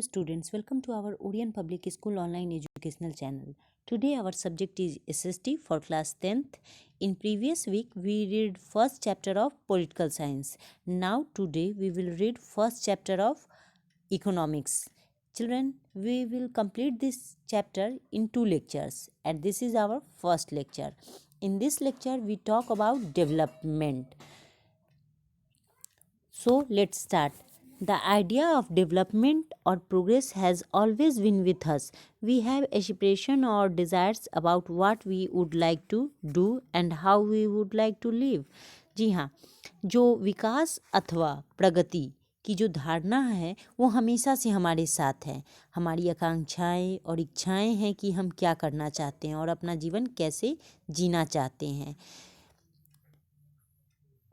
Students, welcome to our Orion Public School online educational channel. Today our subject is SST for class 10th. In previous week we read first chapter of political science. Now today we will read first chapter of economics. Children, we will complete this chapter in 2 lectures and this is our first lecture. In this lecture we talk about development. So let's start. The idea of development or progress has always been with us. We have aspiration or desires about what we would like to do and how we would like to live. जी हाँ, जो विकास अथवा प्रगति की जो धारणा है वो हमेशा से हमारे साथ है. हमारी आकांक्षाएं और इच्छाएं हैं कि हम क्या करना चाहते हैं और अपना जीवन कैसे जीना चाहते हैं.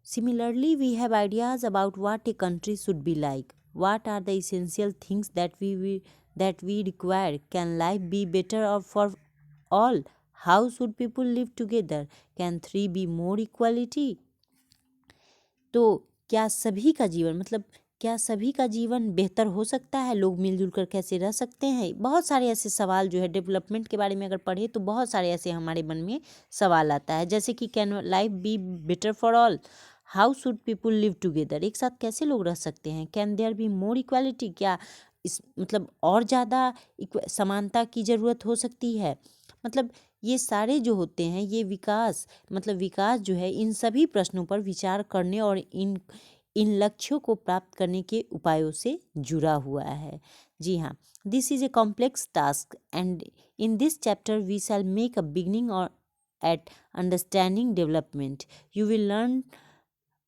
Similarly, we have ideas about what a country should be like. What are the essential things that we require? Can life be better or for all? How should people live together? Can three be more equality? तो क्या सभी का जीवन बेहतर हो सकता है? लोग मिलजुल कर कैसे रह सकते हैं? बहुत सारे ऐसे सवाल जो है डेवलपमेंट के बारे में अगर पढ़े तो बहुत सारे ऐसे हमारे मन में सवाल आता है. जैसे कि can life be better for all? How should people live together? एक साथ कैसे लोग रह सकते हैं? Can there be more equality? क्या इस और ज़्यादा समानता की ज़रूरत हो सकती है? ये सारे जो होते हैं ये विकास जो है इन सभी प्रश्नों पर विचार करने और इन लक्ष्यों को प्राप्त करने के उपायों से जुड़ा हुआ है. जी हाँ, this is a complex task and in this chapter we shall make a beginning और at understanding development. You will learn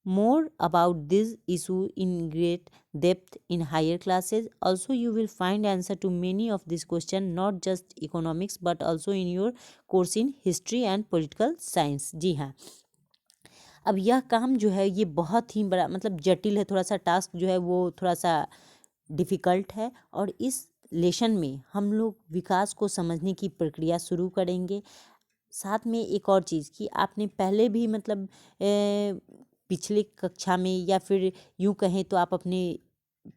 more about this issue in great depth in higher classes. Also, you will find answer to many of these questions, not just economics but also in your course in history and political science. जी हाँ, अब यह काम जो है ये बहुत ही बड़ा जटिल है. थोड़ा सा टास्क जो है वो थोड़ा सा डिफ़िकल्ट है और इस लेसन में हम लोग विकास को समझने की प्रक्रिया शुरू करेंगे. साथ में एक और चीज़ कि आपने पहले भी पिछले कक्षा में या फिर यूँ कहें तो आप अपने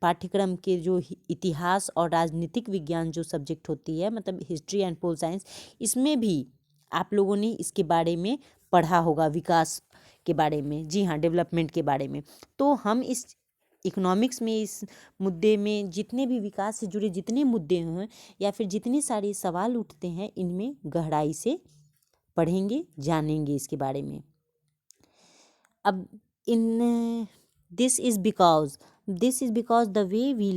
पाठ्यक्रम के जो इतिहास और राजनीतिक विज्ञान जो सब्जेक्ट होती है हिस्ट्री एंड पोल साइंस, इसमें भी आप लोगों ने इसके बारे में पढ़ा होगा, विकास के बारे में. जी हाँ, डेवलपमेंट के बारे में. तो हम इस इकोनॉमिक्स में इस मुद्दे में जितने भी विकास से जुड़े जितने मुद्दे हैं या फिर जितने सारे सवाल उठते हैं इनमें गहराई से पढ़ेंगे, जानेंगे इसके बारे में. अब in this is because the way we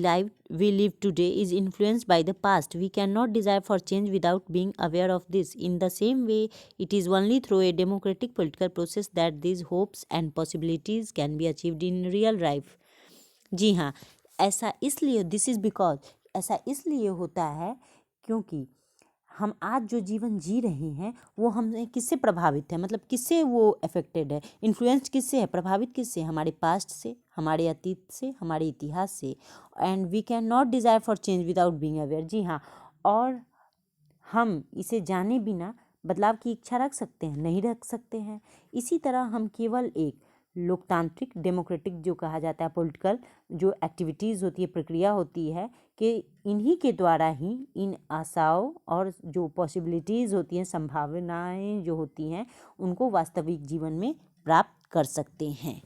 live today is influenced by the past. We cannot desire for change without being aware of this. In the same way, it is only through a democratic political process that these hopes and possibilities can be achieved in real life. जी हाँ, ऐसा इसलिए होता है क्योंकि हम आज जो जीवन जी रहे हैं वो हमने किससे प्रभावित है, किससे वो अफेक्टेड है, इन्फ्लुएंस्ड किससे है, प्रभावित किससे? हमारे पास्ट से, हमारे अतीत से, हमारे इतिहास से. And we can not desire for change without being aware. जी हाँ, और हम इसे जाने बिना बदलाव की इच्छा रख सकते हैं? नहीं रख सकते हैं. इसी तरह हम केवल एक लोकतांत्रिक डेमोक्रेटिक जो कहा जाता है पॉलिटिकल जो एक्टिविटीज़ होती है, प्रक्रिया होती है कि इन्हीं के द्वारा ही इन आशाओं और जो पॉसिबिलिटीज़ होती हैं, संभावनाएं जो होती हैं, उनको वास्तविक जीवन में प्राप्त कर सकते हैं.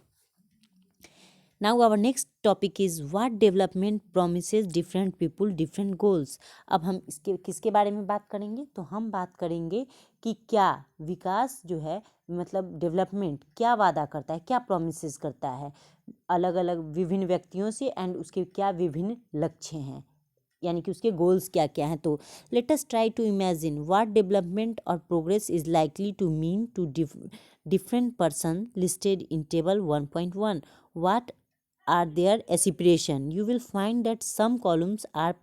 Now our next topic is what development promises different people different goals. अब हम किसके बारे में बात करेंगे? तो हम बात करेंगे कि क्या विकास जो है डेवलपमेंट क्या वादा करता है, क्या प्रोमिसेस करता है अलग अलग विभिन्न व्यक्तियों से एंड उसके क्या विभिन्न लक्ष्य हैं, यानी कि उसके गोल्स क्या क्या हैं. तो let us try to imagine what development और progress is likely to mean to different person listed in table 1.1. What are their aspiration? You will find that some columns are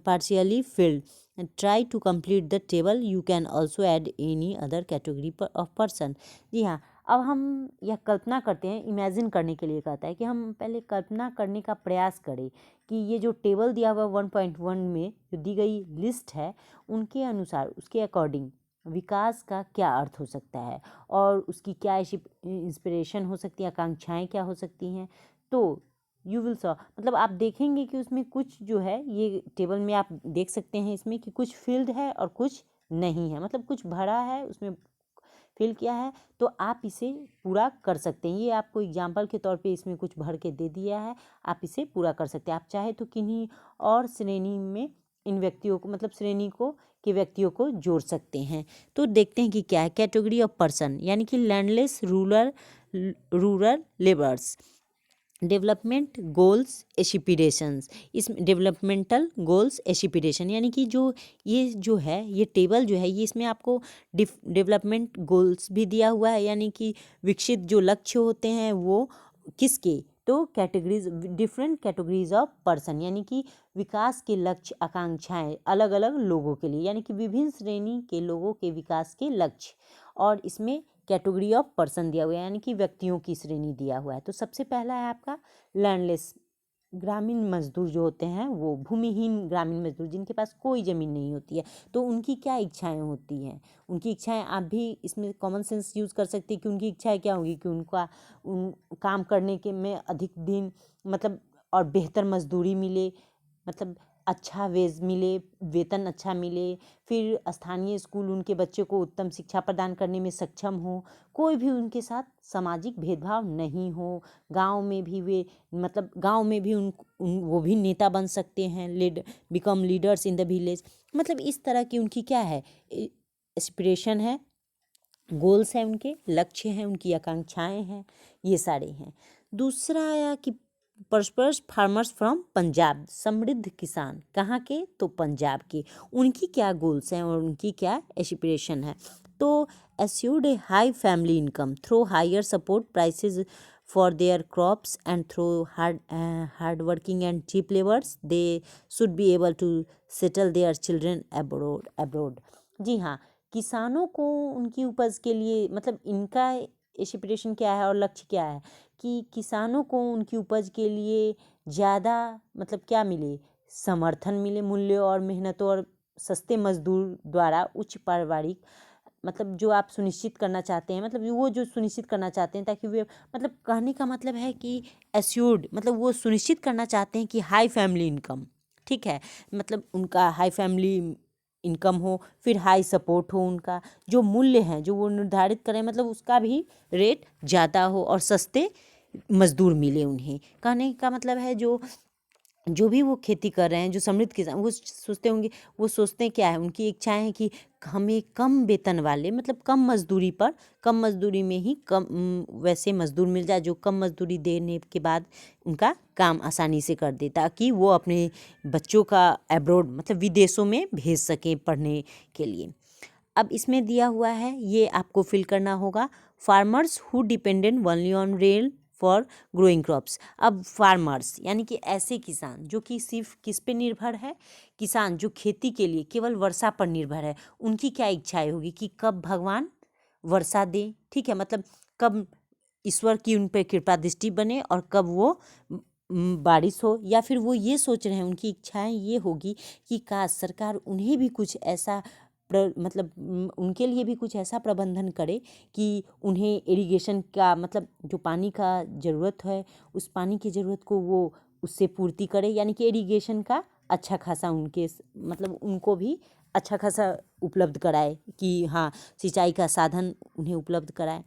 partially filled. Try to complete the table. You can also add any other category of person. जी हाँ, अब हम यह कल्पना करते हैं, imagine करने के लिए कहता है कि हम पहले कल्पना करने का प्रयास करें कि ये जो टेबल दिया हुआ 1.1 में जो दी गई लिस्ट है उनके अनुसार, उसके अकॉर्डिंग विकास का क्या अर्थ हो सकता है और उसकी क्या इंस्पिरेशन हो सकती है, आकांक्षाएं क्या हो सकती हैं. तो यू विल सॉ मतलब आप देखेंगे कि उसमें कुछ जो है, ये टेबल में आप देख सकते हैं इसमें कि कुछ फिल्ड है और कुछ नहीं है, मतलब कुछ भरा है उसमें फिल किया है, तो आप इसे पूरा कर सकते हैं। ये आपको एग्जाम्पल के तौर पे इसमें कुछ भर के दे दिया है, आप इसे पूरा कर सकते हैं। आप चाहे तो किन्हीं और श्रेणी में इन व्यक्तियों को, मतलब श्रेणी को के व्यक्तियों को जोड़ सकते हैं। तो देखते हैं कि क्या है। कैटेगरी ऑफ पर्सन, यानी कि landless rural labours, development goals aspirations. इस डेवलपमेंटल गोल्स एस्पिरेशन यानी कि ये जो है, ये टेबल जो है, ये इसमें आपको डेवलपमेंट गोल्स भी दिया हुआ है, यानी कि विकसित जो लक्ष्य होते हैं वो किसके, तो categories, different categories of person, यानी कि विकास के लक्ष्य आकांक्षाएं अलग अलग लोगों के लिए, यानी कि विभिन्न श्रेणी के लोगों के विकास के लक्ष्य। और इसमें कैटेगरी ऑफ पर्सन दिया हुआ है, यानी कि व्यक्तियों की श्रेणी दिया हुआ है। तो सबसे पहला है आपका लैंडलेस, ग्रामीण मजदूर जो होते हैं, वो भूमिहीन ग्रामीण मजदूर जिनके पास कोई ज़मीन नहीं होती है, तो उनकी क्या इच्छाएं होती हैं। उनकी इच्छाएं, आप भी इसमें कॉमन सेंस यूज़ कर सकते हैं कि उनकी इच्छाएं क्या होगी कि उन काम करने के में अधिक दिन, मतलब और बेहतर मजदूरी मिले, मतलब अच्छा वेज मिले, वेतन अच्छा मिले, फिर स्थानीय स्कूल उनके बच्चों को उत्तम शिक्षा प्रदान करने में सक्षम हो, कोई भी उनके साथ सामाजिक भेदभाव नहीं हो, गांव में भी वे, मतलब गांव में भी वो भी नेता बन सकते हैं, become leaders in the village. मतलब इस तरह की उनकी क्या है, एस्पिरेशन है, गोल्स हैं, उनके लक्ष्य हैं, उनकी आकांक्षाएं हैं, ये सारे हैं। दूसरा आया कि प्रॉस्परस फार्मर्स फ्रॉम पंजाब, समृद्ध किसान, कहाँ के, तो पंजाब के, उनकी क्या गोल्स हैं और उनकी क्या एस्पिरेशन है। तो assured a high family income through higher support prices for their crops and through hard working and cheap labors, they should be able to settle their children abroad। जी हाँ, किसानों को उनकी उपज के लिए, मतलब इनका एस्पिरेशन क्या है और लक्ष्य क्या है कि किसानों को उनकी उपज के लिए ज़्यादा, मतलब क्या मिले, समर्थन मिले, मूल्य और मेहनतों और सस्ते मजदूर द्वारा उच्च पारिवारिक, मतलब जो आप सुनिश्चित करना चाहते हैं, मतलब वो जो सुनिश्चित करना चाहते हैं, ताकि वे, मतलब कहने का मतलब है कि एश्योर्ड, मतलब वो सुनिश्चित करना चाहते हैं कि हाई फैमिली इनकम, ठीक है, मतलब उनका हाई फैमिली इनकम हो, फिर हाई सपोर्ट हो, उनका जो मूल्य है जो वो निर्धारित करें, मतलब उसका भी रेट ज़्यादा हो और सस्ते मजदूर मिले उन्हें। कहने का मतलब है जो भी वो खेती कर रहे हैं, जो समृद्ध किसान, वो सोचते होंगे, वो सोचते हैं क्या है, उनकी इच्छाएं हैं कि हमें कम वेतन वाले, मतलब कम मजदूरी पर, कम मजदूरी में ही कम वैसे मजदूर मिल जाए जो कम मजदूरी देने के बाद उनका काम आसानी से कर दे, ताकि वो अपने बच्चों का एब्रोड, मतलब विदेशों में भेज सकें पढ़ने के लिए। अब इसमें दिया हुआ है, ये आपको फिल करना होगा, farmers who dependent only on rail for growing crops. अब फार्मर्स यानी कि ऐसे किसान जो कि सिर्फ किस पे निर्भर है, किसान जो खेती के लिए केवल वर्षा पर निर्भर है, उनकी क्या इच्छाएं होगी कि कब भगवान वर्षा दे, ठीक है, मतलब कब ईश्वर की उन पर कृपा दृष्टि बने और कब वो बारिश हो, या फिर वो ये सोच रहे हैं, उनकी इच्छाएं ये होगी कि काश सरकार उन्हें भी कुछ ऐसा मतलब उनके लिए भी कुछ ऐसा प्रबंधन करे कि उन्हें इरिगेशन का, मतलब जो पानी का ज़रूरत है, उस पानी की ज़रूरत को वो उससे पूर्ति करे, यानी कि इरिगेशन का अच्छा खासा उनके, मतलब उनको भी अच्छा खासा उपलब्ध कराए, कि हाँ सिंचाई का साधन उन्हें उपलब्ध कराए।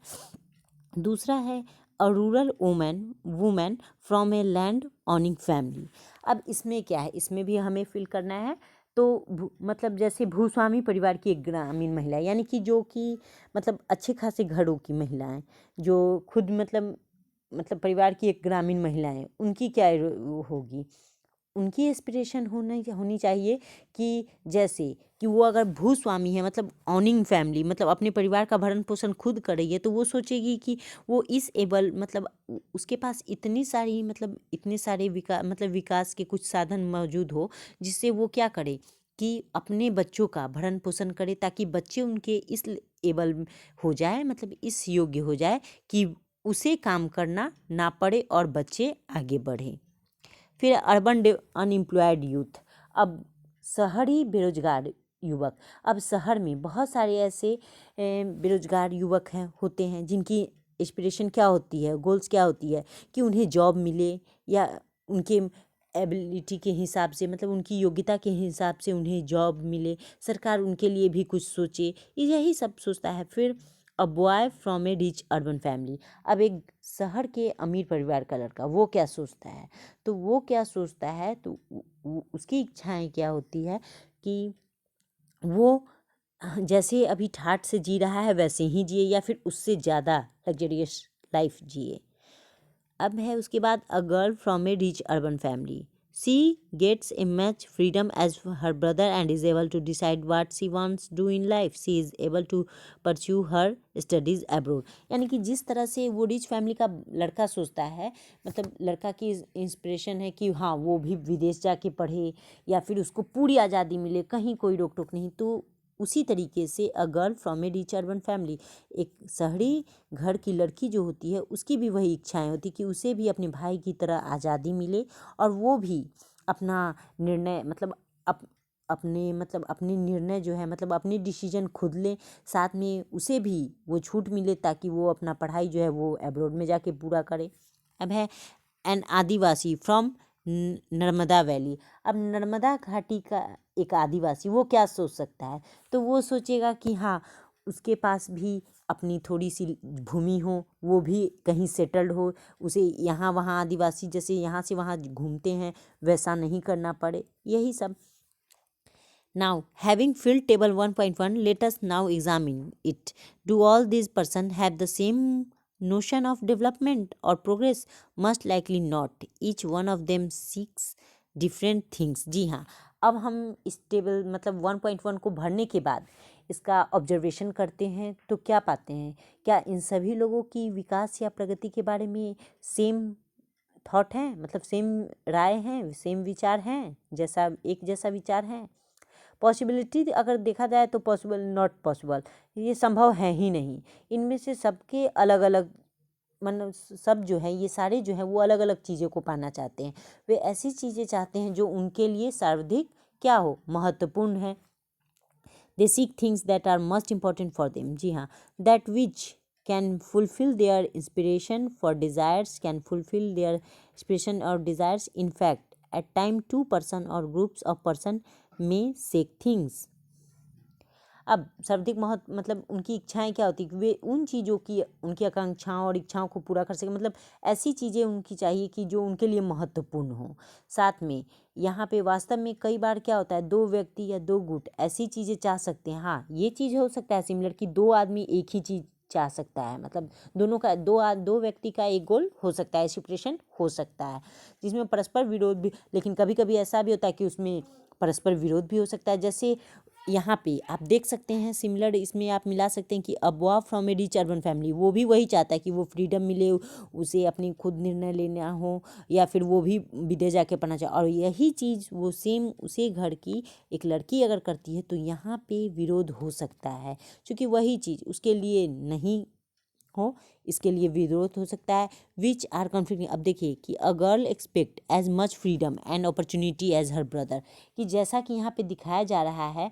दूसरा है a rural women from a land ऑनिंग family. अब इसमें क्या है, इसमें भी हमें फिल करना है, तो मतलब जैसे भूस्वामी परिवार की एक ग्रामीण महिला, यानी कि जो कि मतलब अच्छे खासे घरों की महिलाएं, जो खुद मतलब परिवार की एक ग्रामीण महिलाएं, उनकी क्या होगी, उनकी एस्पिरेशन होनी चाहिए कि जैसे कि वो अगर भूस्वामी है, मतलब ऑनिंग फैमिली, मतलब अपने परिवार का भरण पोषण खुद कर रही है, तो वो सोचेगी कि वो इस एबल, मतलब उसके पास इतनी सारी, मतलब इतने सारे विकास के कुछ साधन मौजूद हो, जिससे वो क्या करे कि अपने बच्चों का भरण पोषण करे, ताकि बच्चे उनके इस एबल हो जाए, मतलब इस योग्य हो जाए कि उसे काम करना ना पड़े और बच्चे आगे बढ़ें। फिर अर्बन अनएम्प्लॉयड यूथ, अब शहरी बेरोजगार युवक। अब शहर में बहुत सारे ऐसे बेरोजगार युवक होते हैं जिनकी एस्पिरेशन क्या होती है, गोल्स क्या होती है कि उन्हें जॉब मिले, या उनके एबिलिटी के हिसाब से, मतलब उनकी योग्यता के हिसाब से उन्हें जॉब मिले, सरकार उनके लिए भी कुछ सोचे, यही सब सोचता है। फिर a boy from a rich urban family, अब एक शहर के अमीर परिवार का लड़का वो क्या सोचता है, तो वो क्या सोचता है, तो उसकी इच्छाएं क्या होती है कि वो जैसे अभी ठाठ से जी रहा है वैसे ही जिए, या फिर उससे ज़्यादा लग्जरियस लाइफ जिए। अब है उसके बाद a girl from a rich urban family, she gets a much freedom as her brother and is able to decide what she wants do in life, she is able to pursue her studies abroad. यानी कि जिस तरह से वो rich family का लड़का सोचता है, मतलब लड़का की इंस्पिरेशन है कि हाँ वो भी विदेश जाके पढ़े या फिर उसको पूरी आज़ादी मिले, कहीं कोई रोक टोक नहीं, तो उसी तरीके से अ girl from a rich urban family, एक शहरी घर की लड़की जो होती है उसकी भी वही इच्छाएं होती कि उसे भी अपने भाई की तरह आज़ादी मिले और वो भी अपना निर्णय मतलब अपने निर्णय जो है, मतलब अपनी डिसीजन खुद ले, साथ में उसे भी वो छूट मिले ताकि वो अपना पढ़ाई जो है वो अब्रॉड में जाके पूरा करे। अब है an Adivasi from Narmada valley, अब नर्मदा घाटी का एक आदिवासी वो क्या सोच सकता है, तो वो सोचेगा कि हाँ उसके पास भी अपनी थोड़ी सी भूमि हो, वो भी कहीं सेटल्ड हो, उसे यहाँ वहाँ आदिवासी जैसे यहाँ से वहाँ घूमते हैं वैसा नहीं करना पड़े, यही सब। Now, having filled table 1.1, let us now examine it. Do all these persons have the same notion of development or progress? Most likely not. Each one of them seeks different things. जी हाँ, अब हम इस table मतलब 1.1 को भरने के बाद इसका ऑब्जर्वेशन करते हैं तो क्या पाते हैं, क्या इन सभी लोगों की विकास या प्रगति के बारे में सेम थॉट हैं, मतलब सेम राय हैं, सेम विचार हैं, जैसा विचार हैं। पॉसिबिलिटी अगर देखा जाए तो पॉसिबल नॉट पॉसिबल, ये संभव है ही नहीं। इनमें से सबके अलग अलग मतलब सब जो है ये सारे जो हैं वो अलग अलग चीज़ों को पाना चाहते हैं, वे ऐसी चीज़ें चाहते हैं जो उनके लिए सर्वाधिक क्या हो, महत्वपूर्ण है। They seek things that are must important for them, जी हाँ, that which can fulfil their inspiration for desires, can fulfil their inspiration और डिज़ायर्स। In fact at time to person और ग्रुप्स ऑफ पर्सन में सेक थिंग्स। अब सर्वाधिक मतलब उनकी इच्छाएं क्या होती है कि वे उन चीज़ों की उनकी आकांक्षाओं और इच्छाओं को पूरा कर सके, मतलब ऐसी चीज़ें उनकी चाहिए कि जो उनके लिए महत्वपूर्ण हो। साथ में यहाँ पे वास्तव में कई बार क्या होता है, दो व्यक्ति या दो गुट ऐसी चीज़ें चाह सकते हैं, हाँ ये चीज़ हो सकता है सिमिलर कि दो आदमी एक ही चीज़ चाह सकता है, मतलब दोनों का दो व्यक्ति का एक गोल हो सकता है, सिचुएशन हो सकता है जिसमें परस्पर विरोध भी, लेकिन कभी कभी ऐसा भी होता है कि उसमें परस्पर विरोध भी हो सकता है। जैसे यहाँ पे आप देख सकते हैं सिमिलर, इसमें आप मिला सकते हैं कि a boy from a rich urban family वो भी वही चाहता है कि वो फ्रीडम मिले, उसे अपनी खुद निर्णय लेना हो, या फिर वो भी विदेश जाके पढ़ना चाहे, और यही चीज़ वो सेम उसी घर की एक लड़की अगर करती है तो यहाँ पे विरोध हो सकता है, क्योंकि वही चीज़ उसके लिए नहीं हो, इसके लिए विरोध हो सकता है। विच आर कॉन्फ्लिक्टिंग, अब देखिए कि a girl expect as much freedom and opportunity as her brother, कि जैसा कि यहाँ पे दिखाया जा रहा है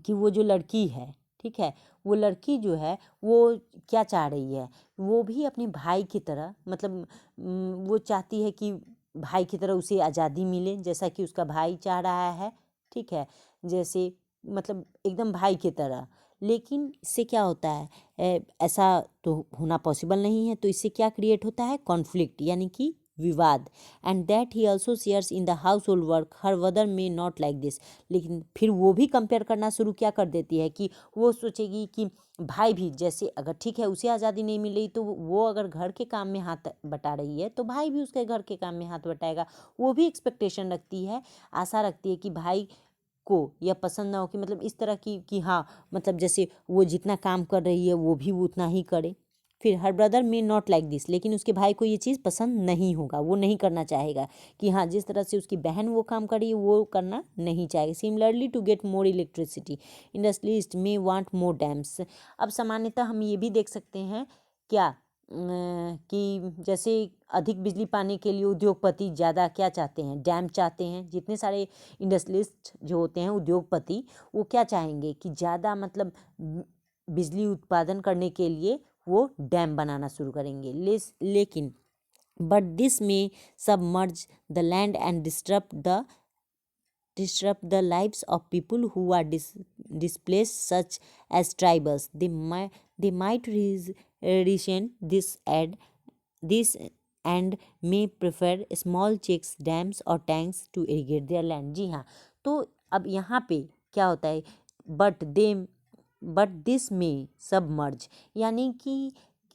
कि वो जो लड़की है, ठीक है, वो लड़की जो है वो क्या चाह रही है, वो भी अपने भाई की तरह मतलब वो चाहती है कि भाई की तरह उसे आज़ादी मिले जैसा कि उसका भाई चाह रहा है, ठीक है, जैसे मतलब एकदम भाई की तरह। लेकिन इससे क्या होता है, ऐसा तो होना पॉसिबल नहीं है, तो इससे क्या क्रिएट होता है, कॉन्फ्लिक्ट यानी कि विवाद। And that he also shares in the house hold work her mother may not like this, लेकिन फिर वो भी कंपेयर करना शुरू क्या कर देती है कि वो सोचेगी कि भाई भी जैसे अगर ठीक है उसे आज़ादी नहीं मिल रही तो वो अगर घर के काम में हाथ बटा रही है तो भाई भी उसके घर के काम में हाथ बटाएगा। वो भी एक्सपेक्टेशन रखती है, आशा रखती है कि भाई को यह पसंद ना हो कि मतलब इस तरह की कि हाँ मतलब जैसे वो जितना काम कर रही है वो भी वो उतना ही करे। फिर her brother may not like this, लेकिन उसके भाई को ये चीज़ पसंद नहीं होगा, वो नहीं करना चाहेगा कि हाँ जिस तरह से उसकी बहन वो काम करी वो करना नहीं चाहेगा। Similarly to get more electricity industrialist may want more dams. अब सामान्यतः हम ये भी देख सकते हैं क्या कि जैसे अधिक बिजली पाने के लिए उद्योगपति ज़्यादा क्या चाहते हैं, डैम चाहते हैं। जितने सारे इंडस्ट्रियलिस्ट जो होते हैं उद्योगपति वो क्या चाहेंगे कि ज़्यादा मतलब बिजली उत्पादन करने के लिए वो डैम बनाना शुरू करेंगे। लेकिन but this may submerge the land and disrupt the lives of people who are displaced, such as tribals. They might resent this and may prefer small checks, dams or tanks to irrigate their land। जी हाँ, तो अब यहाँ पे क्या होता है, but this में submerge, यानी कि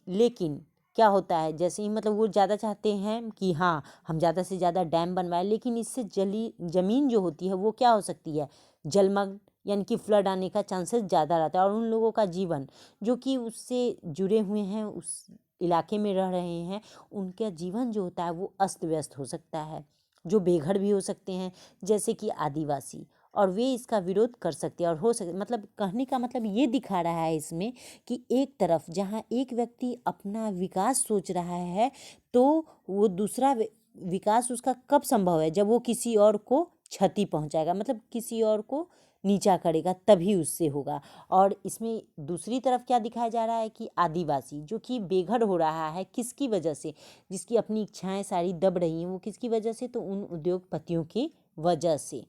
लेकिन क्या होता है, जैसे ही मतलब वो ज़्यादा चाहते हैं कि हाँ हम ज़्यादा से ज़्यादा डैम बनवाएं, लेकिन इससे ज़मीन जो होती है वो क्या हो सकती है, जलमग्न, यानी कि फ्लड आने का चांसेस ज़्यादा रहता है। और उन लोगों का जीवन जो कि उससे जुड़े हुए हैं, उस इलाके में रह रहे हैं, उनका जीवन जो होता है वो अस्त व्यस्त हो सकता है, जो बेघर भी हो सकते हैं जैसे कि आदिवासी, और वे इसका विरोध कर सकते हैं। और हो सकते, मतलब कहने का मतलब ये दिखा रहा है इसमें कि एक तरफ जहाँ एक व्यक्ति अपना विकास सोच रहा है, तो वो दूसरा विकास उसका कब संभव है, जब वो किसी और को क्षति पहुंचाएगा, मतलब किसी और को नीचा करेगा, तभी उससे होगा। और इसमें दूसरी तरफ क्या दिखाया जा रहा है कि आदिवासी जो कि बेघर हो रहा है, किसकी वजह से, जिसकी अपनी इच्छाएं सारी दब रही हैं, वो किसकी वजह से, तो उन उद्योगपतियों की वजह से।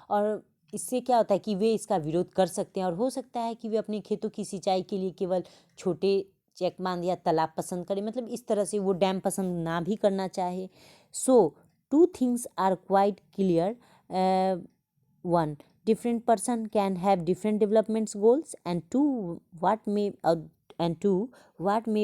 और इससे क्या होता है कि वे इसका विरोध कर सकते हैं, और हो सकता है कि वे अपने खेतों की सिंचाई के लिए केवल छोटे चेक बांध या तालाब पसंद करें, मतलब इस तरह से वो डैम पसंद ना भी करना चाहे। So two things are quite clear, one, different person can have different development goals, and two, what may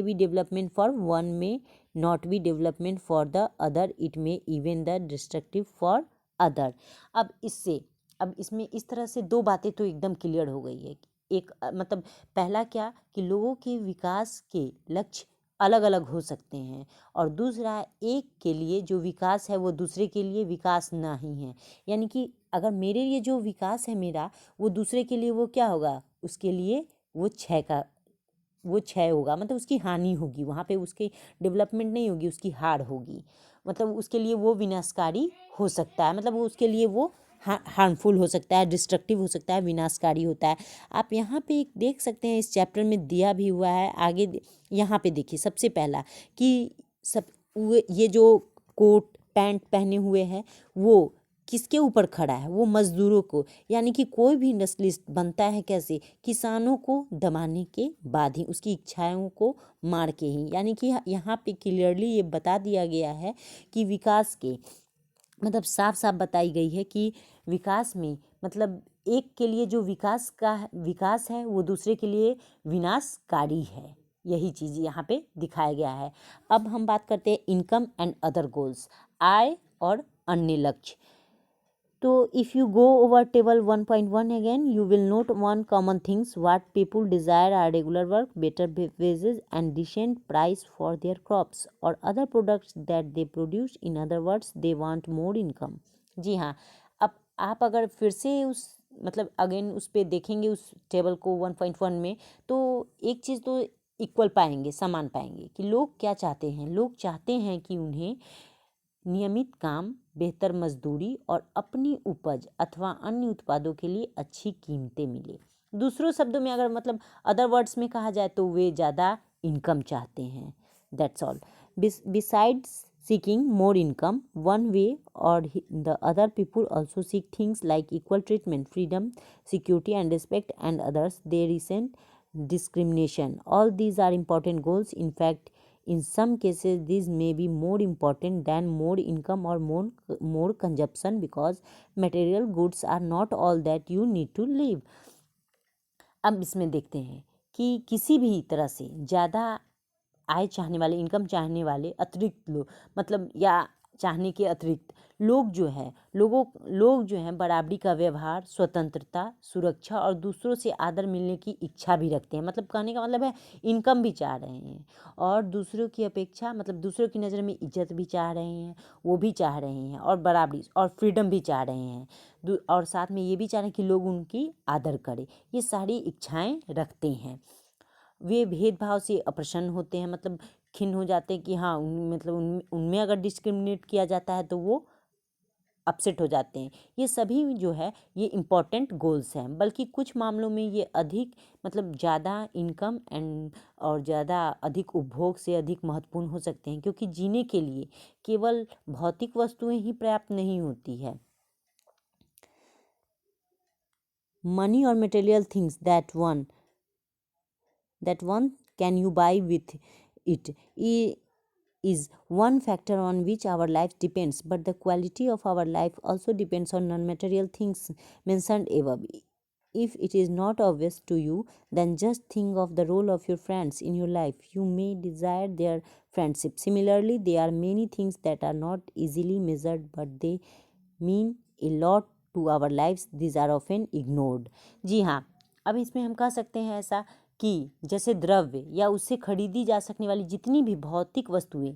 be development for one may not be development for the other, it may even the destructive for other। अब इसमें इस तरह से दो बातें तो एकदम clear हो गई है। एक मतलब पहला क्या कि लोगों के विकास के लक्ष्य अलग अलग हो सकते हैं, और दूसरा एक के लिए जो विकास है वो दूसरे के लिए विकास नहीं है, यानी कि अगर मेरे लिए जो विकास है मेरा, वो दूसरे के लिए वो क्या होगा, उसके लिए वो क्षय होगा, मतलब उसकी हानि होगी, वहाँ पे उसकी डेवलपमेंट नहीं होगी, उसकी हार होगी, मतलब उसके लिए वो विनाशकारी हो सकता है, मतलब वो उसके लिए वो हार्मफुल हो सकता है, डिस्ट्रक्टिव हो सकता है, विनाशकारी होता है। आप यहाँ पे एक देख सकते हैं, इस चैप्टर में दिया भी हुआ है आगे। यहाँ पे देखिए सबसे पहला कि ये जो कोट पैंट पहने हुए हैं वो किसके ऊपर खड़ा है, वो मजदूरों को, यानी कि कोई भी इंडस्ट्रियलिस्ट बनता है कैसे, किसानों को दबाने के बाद ही, उसकी इच्छाओं को मार के ही, यानी कि यहाँ पे क्लियरली ये बता दिया गया है कि विकास के मतलब साफ साफ बताई गई है कि विकास में मतलब एक के लिए जो विकास है वो दूसरे के लिए विनाशकारी है, यही चीज़ यहाँ पे दिखाया गया है। अब हम बात करते हैं इनकम एंड अदर गोल्स, आय और अन्य लक्ष्य। तो if you go over table 1.1 again, you will note one common things what people desire are regular work, better wages and decent price for their crops or other products that they produce, in other words they want more income। जी हाँ, अब आप अगर फिर से उस मतलब again उस पे देखेंगे उस टेबल को 1.1 में, तो एक चीज़ तो इक्वल पाएंगे, समान पाएंगे कि लोग क्या चाहते हैं। लोग चाहते हैं कि उन्हें नियमित काम, बेहतर मजदूरी और अपनी उपज अथवा अन्य उत्पादों के लिए अच्छी कीमतें मिले। दूसरों शब्दों में अगर मतलब अदर वर्ड्स में कहा जाए तो वे ज़्यादा इनकम चाहते हैं। That's all. Besides seeking more income, one way or the other, people also seek things like equal treatment, freedom, security and respect, and others they resent discrimination. All these are important goals. In fact, in some cases these may be more important than more income or more consumption, because material goods are not all that you need to live। अब इसमें देखते हैं कि किसी भी तरह से ज़्यादा आय चाहने वाले, इनकम चाहने वाले अतिरिक्त लोग, मतलब या चाहने के अतिरिक्त लोग जो हैं बराबरी का व्यवहार, स्वतंत्रता, सुरक्षा और दूसरों से आदर मिलने की इच्छा भी रखते हैं। मतलब कहने का मतलब है इनकम भी चाह रहे हैं, और दूसरों की अपेक्षा मतलब दूसरों की नज़र में इज्जत भी चाह रहे हैं, वो भी चाह रहे हैं, और बराबरी और फ्रीडम भी चाह रहे हैं, और साथ में ये भी चाह रहे हैं कि लोग उनकी आदर करें। ये सारी इच्छाएँ रखते हैं। वे भेदभाव से अप्रसन्न होते हैं, मतलब खिन्न हो जाते हैं कि हाँ मतलब उनमें अगर डिस्क्रिमिनेट किया जाता है तो वो अपसेट हो जाते हैं। ये सभी जो है ये इम्पॉर्टेंट गोल्स हैं, बल्कि कुछ मामलों में ये अधिक मतलब ज़्यादा इनकम एंड और ज़्यादा अधिक उपभोग से अधिक महत्वपूर्ण हो सकते हैं, क्योंकि जीने के लिए केवल भौतिक वस्तुएं ही पर्याप्त नहीं होती है। मनी और material things that one can you buy with it is one factor on which our life depends, but the quality of our life also depends on non-material things mentioned above. If it is not obvious to you, then just think of the role of your friends in your life. You may desire their friendship. Similarly, there are many things that are not easily measured, but they mean a lot to our lives. These are often ignored. जी हाँ, अब इसमें हम कह सकते हैं ऐसा कि जैसे द्रव्य या उससे खरीदी जा सकने वाली जितनी भी भौतिक वस्तुएं,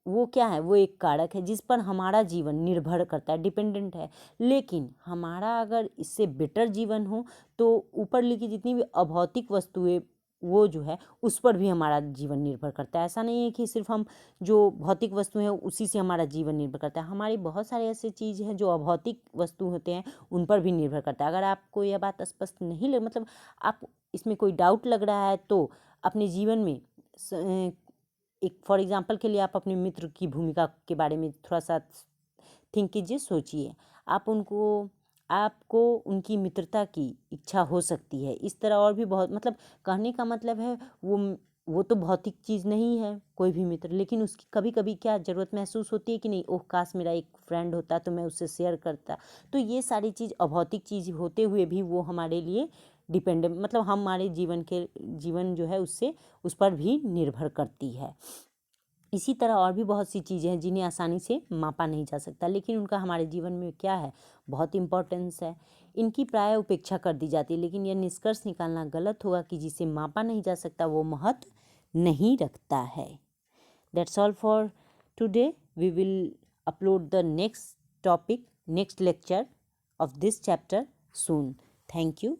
वो क्या है, वो एक कारक है जिस पर हमारा जीवन निर्भर करता है, डिपेंडेंट है। लेकिन हमारा अगर इससे बेटर जीवन हो तो ऊपर लिखी जितनी भी अभौतिक वस्तुएं वो जो है उस पर भी हमारा जीवन निर्भर करता है। ऐसा नहीं है कि सिर्फ हम जो भौतिक वस्तु हैं उसी से हमारा जीवन निर्भर करता है, हमारी बहुत सारे ऐसे चीज़ हैं जो अभौतिक वस्तु होते हैं उन पर भी निर्भर करता है। अगर आपको यह बात स्पष्ट नहीं लग मतलब आप इसमें कोई डाउट लग रहा है तो अपने जीवन में एक फॉर एग्जांपल के लिए आप अपने मित्र की भूमिका के बारे में थोड़ा सा थिंक कीजिए, सोचिए। आपको उनकी मित्रता की इच्छा हो सकती है। इस तरह और भी बहुत मतलब कहने का मतलब है वो तो भौतिक चीज़ नहीं है कोई भी मित्र, लेकिन उसकी कभी कभी क्या ज़रूरत महसूस होती है कि नहीं, ओह काश मेरा एक फ्रेंड होता तो मैं उससे शेयर करता। तो ये सारी चीज़ अभौतिक चीज़ होते हुए भी वो हमारे लिए डिपेंडेंट मतलब हमारे जीवन जो है उससे उस पर भी निर्भर करती है। इसी तरह और भी बहुत सी चीज़ें हैं जिन्हें आसानी से मापा नहीं जा सकता, लेकिन उनका हमारे जीवन में क्या है, बहुत इम्पोर्टेंस है। इनकी प्राय उपेक्षा कर दी जाती है, लेकिन यह निष्कर्ष निकालना गलत होगा कि जिसे मापा नहीं जा सकता वो महत्व नहीं रखता है। That's all for today. We will upload the next topic, next lecture of this chapter soon. Thank you.